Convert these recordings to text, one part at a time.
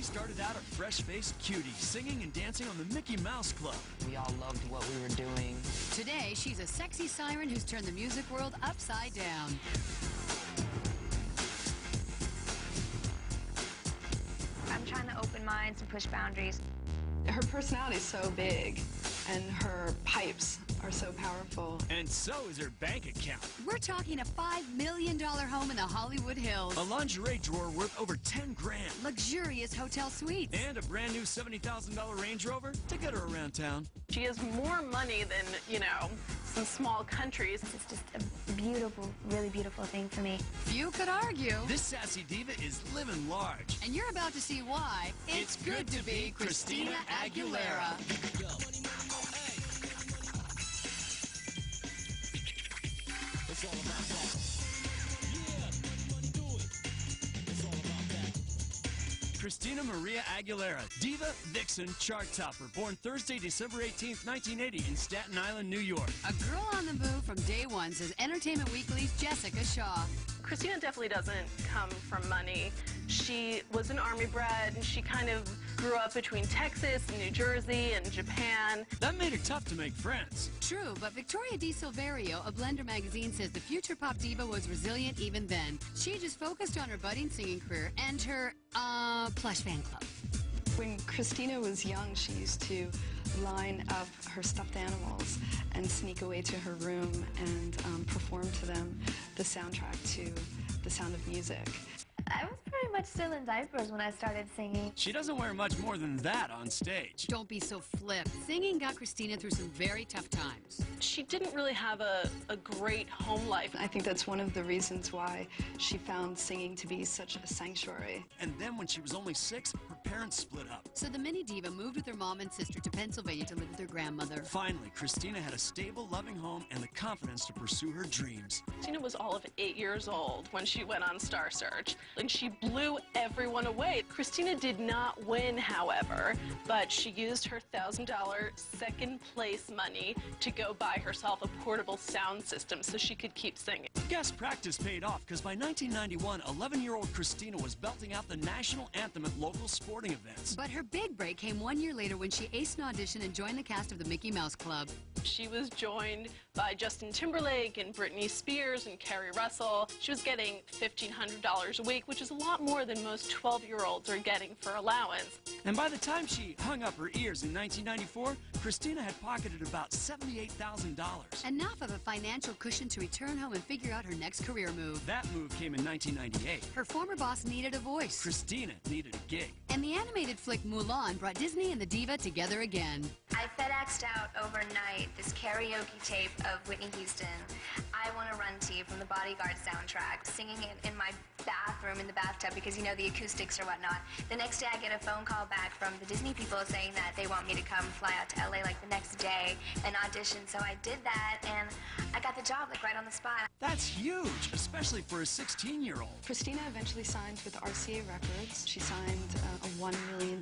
She started out a fresh-faced cutie, singing and dancing on the Mickey Mouse Club. We all loved what we were doing. Today, she's a sexy siren who's turned the music world upside down. I'm trying to open minds and push boundaries. Her personality is so big, and her pipes are so powerful. And so is her bank account. We're talking a $5 million home in the Hollywood Hills. A lingerie drawer worth over 10 grand. Luxurious hotel suites. And a brand new $70,000 Range Rover to get her around town. She has more money than, you know, some small countries. It's just a beautiful, really beautiful thing for me. Few could argue. This sassy diva is living large. And you're about to see why It's good to be Christina Aguilera. Christina Maria Aguilera, diva, vixen, chart topper, born Thursday, December 18th, 1980 in Staten Island, New York. A girl on the move from day one, says Entertainment Weekly's Jessica Shaw. Christina definitely doesn't come from money. She was an army bred, and she kind of grew up between Texas and New Jersey and Japan. That made it tough to make friends. True, but Victoria Di Silverio of Blender magazine says the future pop diva was resilient even then. She just focused on her budding singing career and her, plush fan club. When Christina was young, she used to line up her stuffed animals and sneak away to her room and perform to them the soundtrack to The Sound of Music. I was pretty much still in diapers when I started singing. She doesn't wear much more than that on stage. Don't be so flip. Singing got Christina through some very tough times. She didn't really have a great home life. I think that's one of the reasons why she found singing to be such a sanctuary. And then when she was only 6, her parents split up. So the mini diva moved with her mom and sister to Pennsylvania to live with her grandmother. Finally, Christina had a stable, loving home and the confidence to pursue her dreams. Christina was all of 8 years old when she went on Star Search, and she blew everyone away. Christina did not win, however, but she used her $1,000 second place money to go buy herself a portable sound system so she could keep singing. Guest practice paid off because by 1991, 11-year-old Christina was belting out the national anthem at local sporting events. But her big break came 1 year later when she aced an audition and joined the cast of the Mickey Mouse Club. She was joined by Justin Timberlake and Britney Spears and Kerry Russell. She was getting $1,500 a week, which is a lot more than most 12-year-olds are getting for allowance. And by the time she hung up her ears in 1994, Christina had pocketed about $78,000. Enough of a financial cushion to return home and figure out her next career move. That move came in 1998. Her former boss needed a voice. Christina needed a gig. And the animated flick Mulan brought Disney and the diva together again. I FedExed out overnight this karaoke tape of Whitney Houston, I Want to Run to You from the Bodyguard soundtrack, singing it in my bathroom in the bathtub because, you know, the acoustics or whatnot. The next day I get a phone call back from the Disney people saying that they want me to come fly out to LA like the next day and audition. So I did that and I got the job like right on the spot. That's huge, especially for a 16-year-old. Christina eventually signed with RCA Records. She signed a $1 million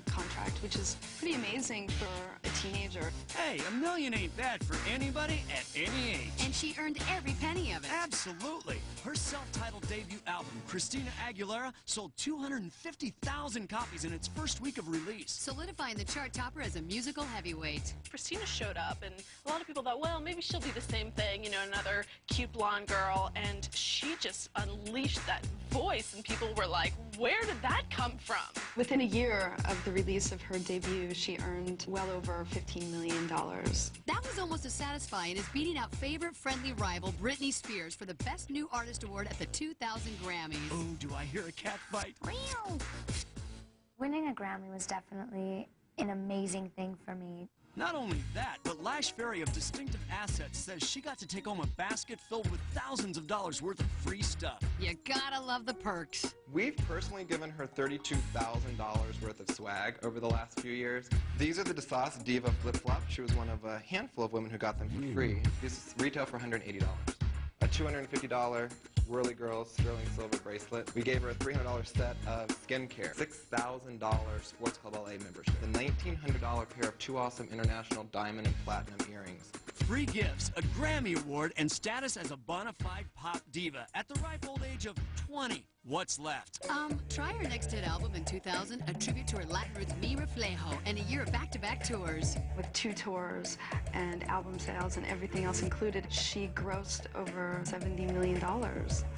contract, which is pretty amazing for a teenager. Hey, $1 million ain't bad for anybody at any age. And she earned every penny of it. Absolutely. Her self-titled debut album, Christina Aguilera, sold 250,000 copies in its first week of release, solidifying the chart topper as a musical heavyweight. Christina showed up, and a lot of people thought, well, maybe she'll be the same thing, you know, another cute blonde girl, and she just unleashed that voice, and people were like, where did that come from? Within a year of the release of her debut, she earned well over $15 million. That was almost as satisfying as beating out favorite friendly rival Britney Spears for the Best New Artist Award at the 2000 Grammys. Oh, do I hear a cat fight? Winning a Grammy was definitely an amazing thing for me. Not only that, but Lash Ferry of Distinctive Assets says she got to take home a basket filled with thousands of dollars worth of free stuff. You gotta love the perks. We've personally given her $32,000 worth of swag over the last few years. These are the DeSauce Diva flip-flops. She was one of a handful of women who got them for free. These retail for $180. A $250 Whirly Girls sterling silver bracelet. We gave her a $300 set of skincare. $6,000 Sports Club LA membership. The $1,900 pair of Two Awesome International diamond and platinum earrings. Free gifts, a Grammy Award, and status as a bona fide pop diva at the ripe old age of 20. What's left? Try her next hit album in 2000, a tribute to her Latin roots Mi Reflejo, and a year of back-to-back tours. With 2 tours and album sales and everything else included, she grossed over $70 million.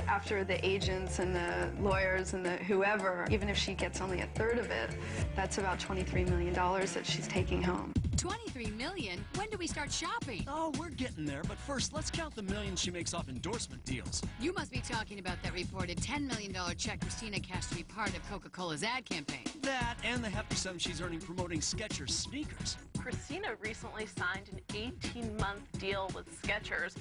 After the agents and the lawyers and the whoever, even if she gets only a third of it, that's about $23 million that she's taking home. 23 million? When do we start shopping? Oh, we're getting there, but first, let's count the millions she makes off endorsement deals. You must be talking about that reported $10 million check Christina cashed to be part of Coca-Cola's ad campaign. That and the hefty sum she's earning promoting Skechers sneakers. Christina recently signed an 18-month deal with Skechers,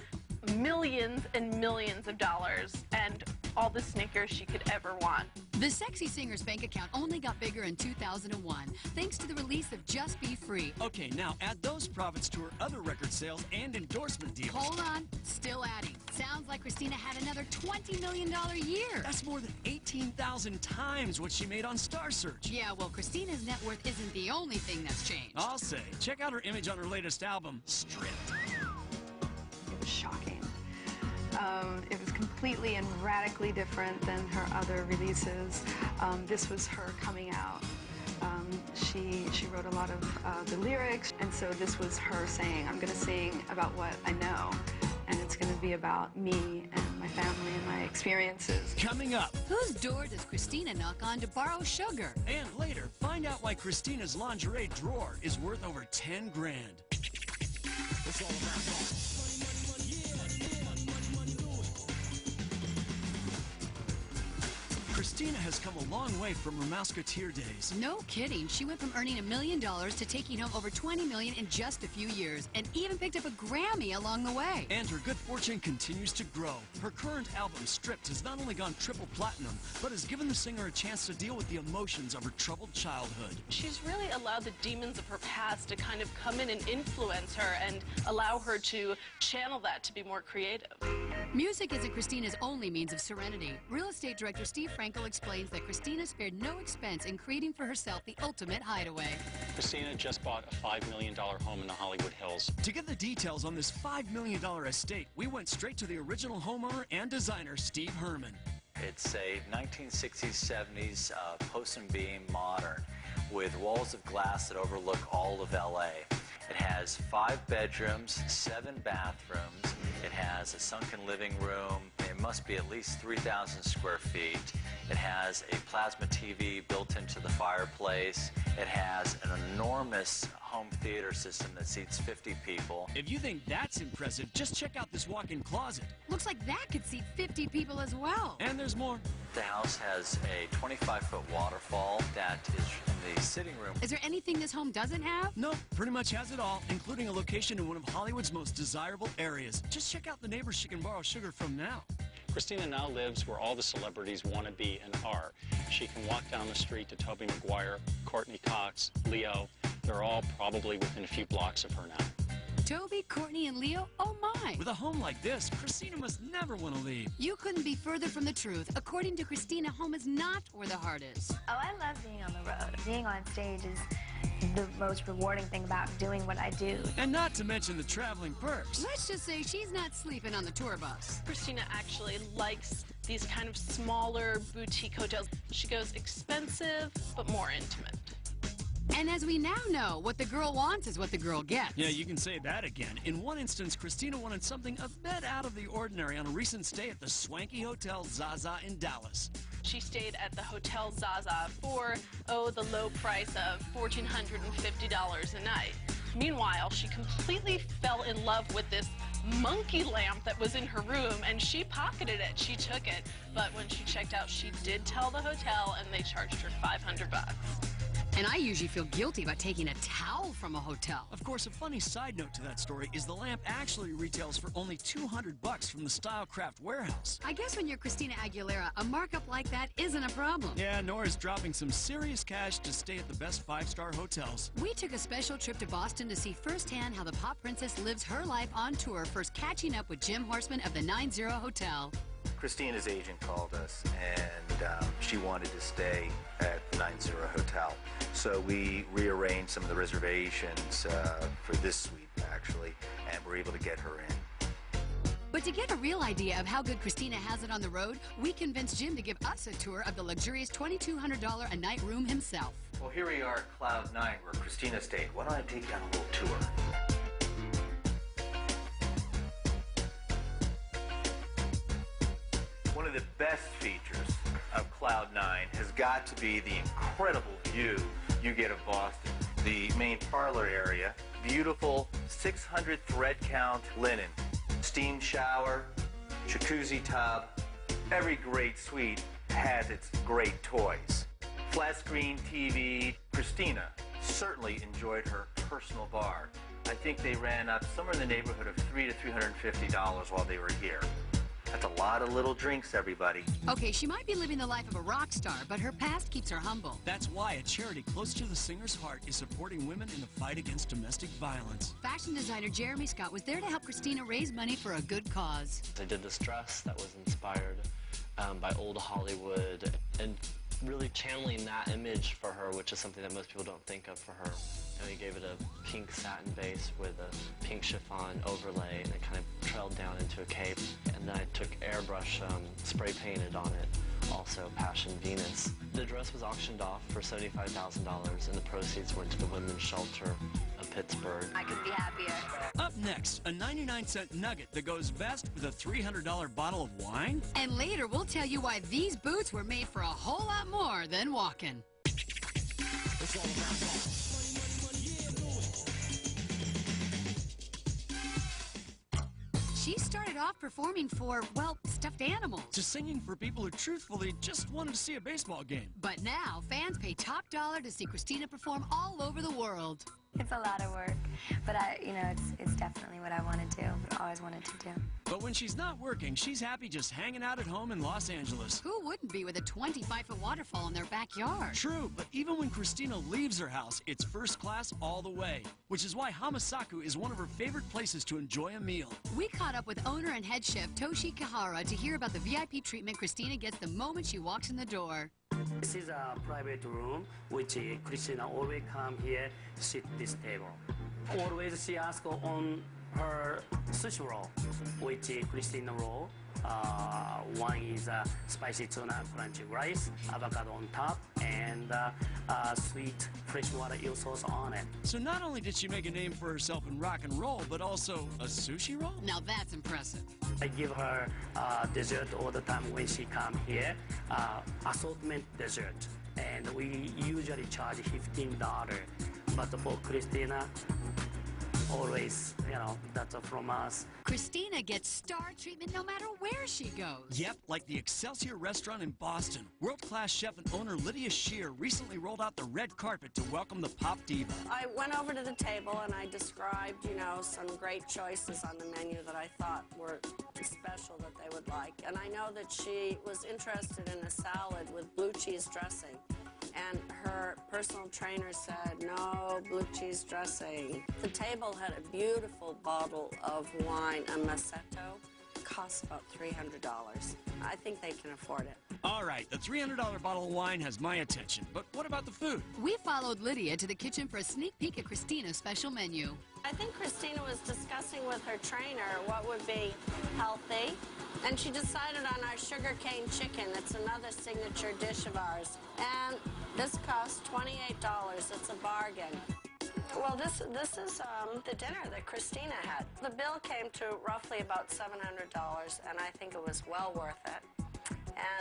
millions and millions of dollars, and all the sneakers she could ever want. The sexy singer's bank account only got bigger in 2001, thanks to the release of Just Be Free. Okay, now add those profits to her other record sales and endorsement deals. Hold on, still adding. Sounds like Christina had another $20 million year. That's more than 18,000 times what she made on Star Search. Yeah, well, Christina's net worth isn't the only thing that's changed. I'll say. Check out her image on her latest album, Stripped. It was shocking. It was completely and radically different than her other releases. This was her coming out. She wrote a lot of the lyrics, and so this was her saying, I'm going to sing about what I know, and it's going to be about me and my family and my experiences. Coming up. Whose door does Christina knock on to borrow sugar? And later, find out why Christina's lingerie drawer is worth over 10 grand. It's all about Christina has come a long way from her Musketeer days. No kidding. She went from earning $1 million to taking home over $20 million in just a few years, and even picked up a Grammy along the way. And her good fortune continues to grow. Her current album, Stripped, has not only gone triple platinum, but has given the singer a chance to deal with the emotions of her troubled childhood. She's really allowed the demons of her past to kind of come in and influence her and allow her to channel that to be more creative. Music isn't Christina's only means of serenity. Real estate director Steve Frankel explains that Christina spared no expense in creating for herself the ultimate hideaway. Christina just bought a $5 million home in the Hollywood Hills. To get the details on this $5 million estate, we went straight to the original homeowner and designer, Steve Herman. It's a 1960s, 70s post and beam modern with walls of glass that overlook all of LA. It has 5 bedrooms, 7 bathrooms. It has a sunken living room. It must be at least 3,000 square feet. It has a plasma TV built into the fireplace. It has an enormous home theater system that seats 50 people. If you think that's impressive, just check out this walk-in closet. Looks like that could seat 50 people as well. And there's more. The house has a 25-foot waterfall that is in the sitting room. Is there anything this home doesn't have? Nope, pretty much has it all, including a location in one of Hollywood's most desirable areas. Just check out the neighbors she can borrow sugar from now. Christina now lives where all the celebrities want to be and are. She can walk down the street to Tobey Maguire, Courtney Cox, Leo. They're all probably within a few blocks of her now. Toby, Courtney, and Leo? Oh my! With a home like this, Christina must never want to leave. You couldn't be further from the truth. According to Christina, home is not where the heart is. Oh, I love being on the road. Being on stage is the most rewarding thing about doing what I do. And not to mention the traveling perks. Let's just say she's not sleeping on the tour bus. Christina actually likes these kind of smaller boutique hotels. She goes expensive, but more intimate. And as we now know, what the girl wants is what the girl gets. Yeah, you can say that again. In one instance, Christina wanted something a bit out of the ordinary on a recent stay at the swanky Hotel Zaza in Dallas. She stayed at the Hotel Zaza for, the low price of $1,450 a night. Meanwhile, she completely fell in love with this monkey lamp that was in her room, and she pocketed it. She took it, but when she checked out, she did tell the hotel, and they charged her $500. And I usually feel guilty about taking a towel from a hotel. Of course, a funny side note to that story is the lamp actually retails for only $200 from the Stylecraft warehouse. I guess when you're Christina Aguilera, a markup like that isn't a problem. Yeah, nor is dropping some serious cash to stay at the best 5-star hotels. We took a special trip to Boston to see firsthand how the pop princess lives her life on tour, first catching up with Jim Horseman of the 90 Hotel. Christina's agent called us, and she wanted to stay at the 90 Hotel. So we rearranged some of the reservations for this suite, actually, and we're able to get her in. But to get a real idea of how good Christina has it on the road, we convinced Jim to give us a tour of the luxurious $2,200 a night room himself. Well, here we are at Cloud 9, where Christina stayed. Why don't I take you on a little tour? One of the best features of Cloud 9 has got to be the incredible view you get of Boston. The main parlor area, beautiful 600 thread count linen, steam shower, jacuzzi tub. Every great suite has its great toys. Flat screen TV. Christina certainly enjoyed her personal bar. I think they ran up somewhere in the neighborhood of $300 to $350 while they were here. That's a lot of little drinks, everybody. Okay, she might be living the life of a rock star, but her past keeps her humble. That's why a charity close to the singer's heart is supporting women in the fight against domestic violence. Fashion designer Jeremy Scott was there to help Christina raise money for a good cause. I did this dress that was inspired by old Hollywood and really channeling that image for her, which is something that most people don't think of for her. And we gave it a pink satin base with a pink chiffon overlay, and it kind of trailed down into a cape. And then I took airbrush spray painted on it, also Passion Venus. The dress was auctioned off for $75,000, and the proceeds went to the women's shelter of Pittsburgh. I couldn't be happier. Up next, a 99-cent nugget that goes best with a $300 bottle of wine. And later, we'll tell you why these boots were made for a whole lot more than walking. It's all about that. She started off performing for, well, stuffed animals. To singing for people who truthfully just wanted to see a baseball game. But now, fans pay top dollar to see Christina perform all over the world. It's a lot of work, but it's definitely what I want to do, what I always wanted to do. But when she's not working, she's happy just hanging out at home in Los Angeles. Who wouldn't be with a 25-foot waterfall in their backyard? True, but even when Christina leaves her house, it's first class all the way, which is why Hamasaku is one of her favorite places to enjoy a meal. We caught up with owner and head chef Toshi Kihara to hear about the VIP treatment Christina gets the moment she walks in the door. This is a private room, which Christina always come here, sit this table. Always she asks on her sushi roll, which Christina roll. One is spicy tuna, crunchy rice, avocado on top, and sweet freshwater eel sauce on it. So not only did she make a name for herself in rock and roll, but also a sushi roll? Now that's impressive. I give her dessert all the time when she come here, assortment dessert. And we usually charge $15. But for Christina, always, that's from us. Christina gets star treatment no matter where she goes. Yep, like the Excelsior restaurant in Boston. World-class chef and owner Lydia Shear recently rolled out the red carpet to welcome the pop diva. I went over to the table and I described, some great choices on the menu that I thought were special that they would like. And I know that she was interested in a salad with blue cheese dressing. And her personal trainer said, no blue cheese dressing. The table had a beautiful bottle of wine, a Masetto. Costs about $300. I think they can afford it. All right, the $300 bottle of wine has my attention. But what about the food? We followed Lydia to the kitchen for a sneak peek at Christina's special menu. I think Christina was discussing with her trainer what would be healthy. And she decided on our sugar cane chicken. It's another signature dish of ours. And this costs $28. It's a bargain. Well, this is the dinner that Christina had. The bill came to roughly about $700, and I think it was well worth it.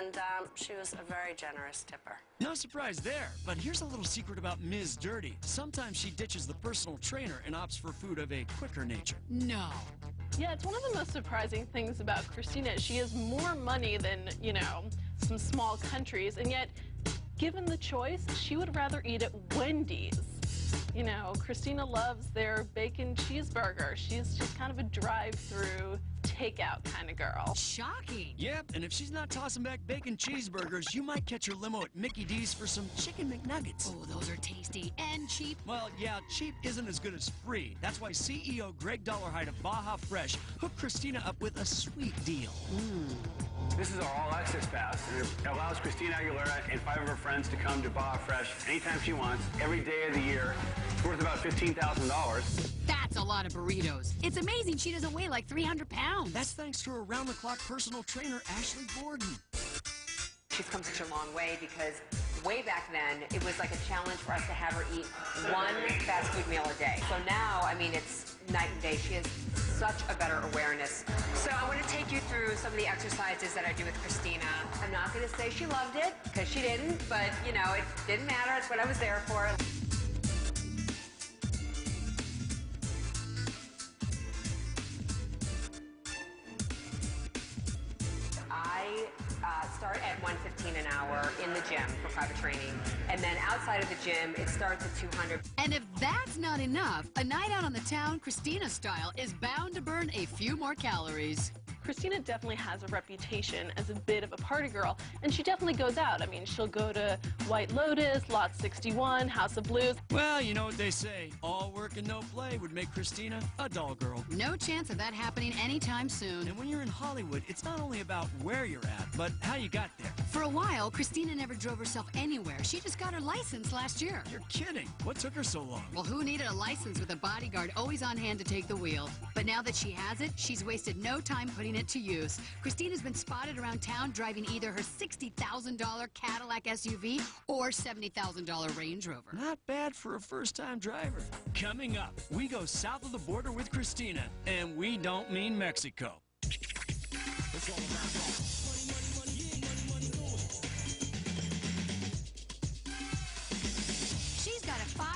And she was a very generous tipper. No surprise there, but here's a little secret about Ms. Dirty. Sometimes she ditches the personal trainer and opts for food of a quicker nature. No. Yeah, it's one of the most surprising things about Christina. She has more money than, some small countries, and yet, given the choice, she would rather eat at Wendy's. Christina loves their bacon cheeseburger. She's just kind of a drive-through, takeout kind of girl. Shocking. Yep, and if she's not tossing back bacon cheeseburgers, you might catch her limo at Mickey D's for some chicken McNuggets. Oh, those are tasty and cheap. Well, yeah, cheap isn't as good as free. That's why CEO Greg Dollarhide of Baja Fresh hooked Christina up with a sweet deal. This is our all-access pass, and it allows Christina Aguilera and 5 of her friends to come to Baja Fresh anytime she wants, every day of the year. It's worth about $15,000. That's a lot of burritos. It's amazing she doesn't weigh like 300 pounds. That's thanks to her round-the-clock personal trainer, Ashley Gordon. She's come such a long way because way back then, it was like a challenge for us to have her eat one fast food meal a day. So now, I mean, it's night and day. She has such a better awareness. So I want to take you through some of the exercises that I do with Christina. I'm not going to say she loved it, because she didn't, but, you know, it didn't matter. It's what I was there for. I start at $115 an hour in the gym for private training, and then outside of the gym, it starts at $200. And if that's not enough, a night out on the town, Christina style, is bound to burn a few more calories. Christina definitely has a reputation as a bit of a party girl, and she definitely goes out. I mean, she'll go to White Lotus, Lot 61, House of Blues. Well, you know what they say. All work and no play would make Christina a dull girl. No chance of that happening anytime soon. And when you're in Hollywood, it's not only about where you're at, but how you got there. For a while, Christina never drove herself anywhere. She just got her license last year. You're kidding. What took her so long? Well, who needed a license with a bodyguard always on hand to take the wheel? But now that she has it, she's wasted no time putting it to use. Christina's been spotted around town driving either her $60,000 Cadillac SUV or $70,000 Range Rover. Not bad for a first-time driver. Coming up, we go south of the border with Christina, and we don't mean Mexico. It's all about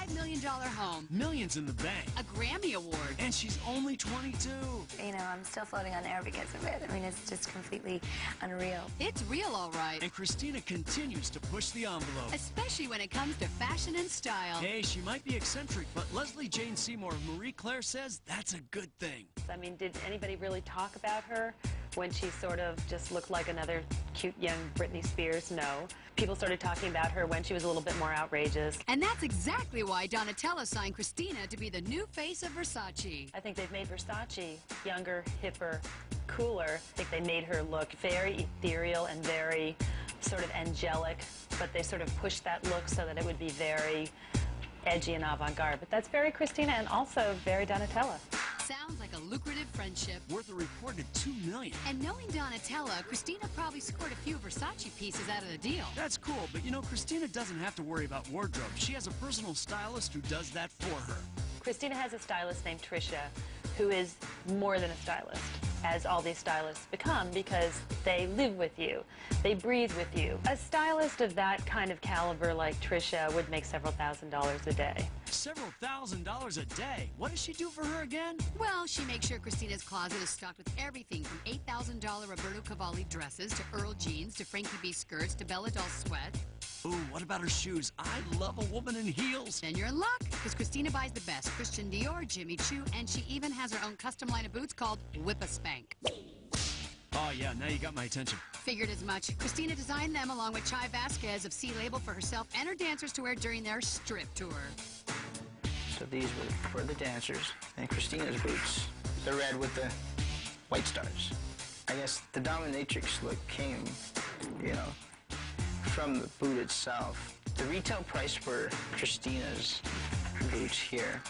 $5 million home. Millions in the bank. A Grammy Award. And she's only 22. You know, I'm still floating on air because of it. I mean, it's just completely unreal. It's real, all right. And Christina continues to push the envelope. Especially when it comes to fashion and style. Hey, she might be eccentric, but Leslie Jane Seymour of Marie Claire says that's a good thing. I mean, did anybody really talk about her when she sort of just looked like another cute young Britney Spears? No. People started talking about her when she was a little bit more outrageous. And that's exactly why Donatella signed Christina to be the new face of Versace. I think they've made Versace younger, hipper, cooler. I think they made her look very ethereal and very sort of angelic, but they sort of pushed that look so that it would be very edgy and avant-garde. But that's very Christina and also very Donatella. Sounds like a lucrative friendship. Worth a reported $2 million. And knowing Donatella, Christina probably scored a few Versace pieces out of the deal. That's cool, but you know, Christina doesn't have to worry about wardrobe. She has a personal stylist who does that for her. Christina has a stylist named Trisha, who is more than a stylist, as all these stylists become, because they live with you. They breathe with you. A stylist of that kind of caliber like Trisha would make several $1,000s a day. Several $1,000s a day? What does she do for her again? Well, she makes sure Christina's closet is stocked with everything from $8,000 Roberto Cavalli dresses to Earl jeans to Frankie B skirts to Bella Doll sweat. Ooh, what about her shoes? I love a woman in heels. Then you're in luck, because Christina buys the best. Christian Dior, Jimmy Choo, and she even has her own custom line of boots called Whip-a-Spank. Oh, yeah, now you got my attention. Figured as much. Christina designed them along with Chai Vasquez of C-Label for herself and her dancers to wear during their strip tour. So these were for the dancers, and Christina's boots, the red with the white stars. I guess the dominatrix look came, you know, from the boot itself. The retail price for Christina's boots here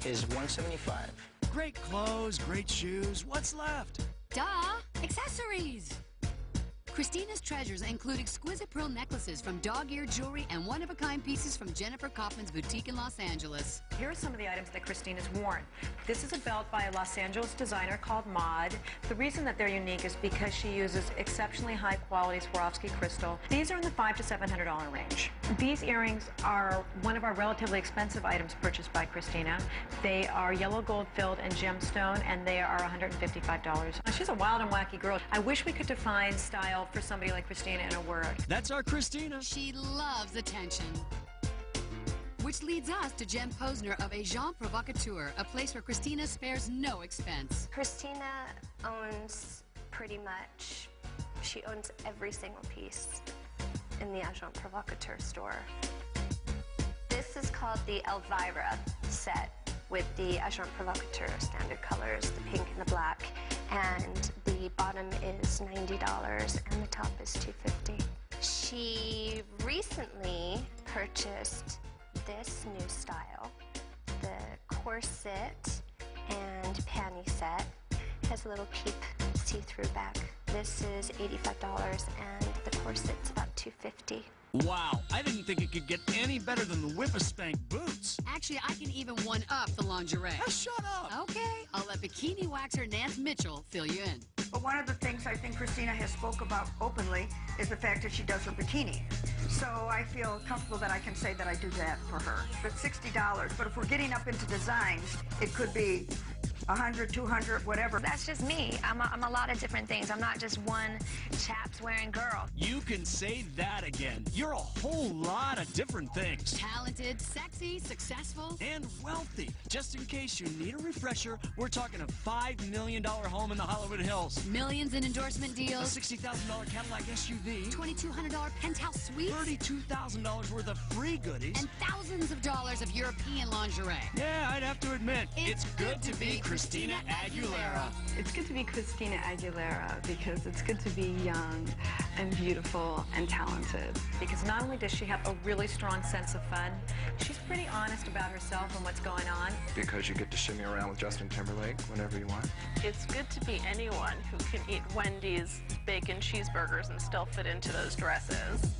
is $175. Great clothes, great shoes. What's left? Duh! Accessories! Christina's treasures include exquisite pearl necklaces from dog-eared jewelry and one-of-a-kind pieces from Jennifer Kaufman's boutique in Los Angeles. Here are some of the items that Christina's worn. This is a belt by a Los Angeles designer called Mod. The reason that they're unique is because she uses exceptionally high-quality Swarovski crystal. These are in the $500 to $700 range. These earrings are one of our relatively expensive items purchased by Christina. They are yellow gold filled and gemstone, and they are $155. She's a wild and wacky girl. I wish we could define style for somebody like Christina in a word. That's our Christina. She loves attention. Which leads us to Jem Posner of Agent Provocateur, a place where Christina spares no expense. Christina owns pretty much, she owns every single piece in the Agent Provocateur store. This is called the Elvira set with the Agent Provocateur standard colors, the pink and the black, and the the bottom is $90 and the top is $250. She recently purchased this new style, the corset and panty set. Has a little peep see-through back. This is $85 and the corset's about $250. Wow, I didn't think it could get any better than the Whip-a-Spank boots. Actually, I can even one-up the lingerie. Shut up. Okay, I'll let bikini waxer Nance Mitchell fill you in. But one of the things I think Christina has spoke about openly is the fact that she does her bikini. So I feel comfortable that I can say that I do that for her. But $60, but if we're getting up into designs, it could be 100, 200, whatever. That's just me. I'm a lot of different things. I'm not just one chaps wearing girl. You can say that again. You're a whole lot of different things. Talented, sexy, successful, and wealthy. Just in case you need a refresher, we're talking a $5 million home in the Hollywood Hills. Millions in endorsement deals. A $60,000 Cadillac SUV. $2,200 penthouse suite. $32,000 worth of free goodies. And thousands of dollars of European lingerie. Yeah, I'd have to admit, it's good to be Christina Aguilera. It's good to be Christina Aguilera because it's good to be young and beautiful and talented. Because not only does she have a really strong sense of fun, she's pretty honest about herself and what's going on. Because you get to shimmy around with Justin Timberlake whenever you want. It's good to be anyone who can eat Wendy's bacon cheeseburgers and still fit into those dresses.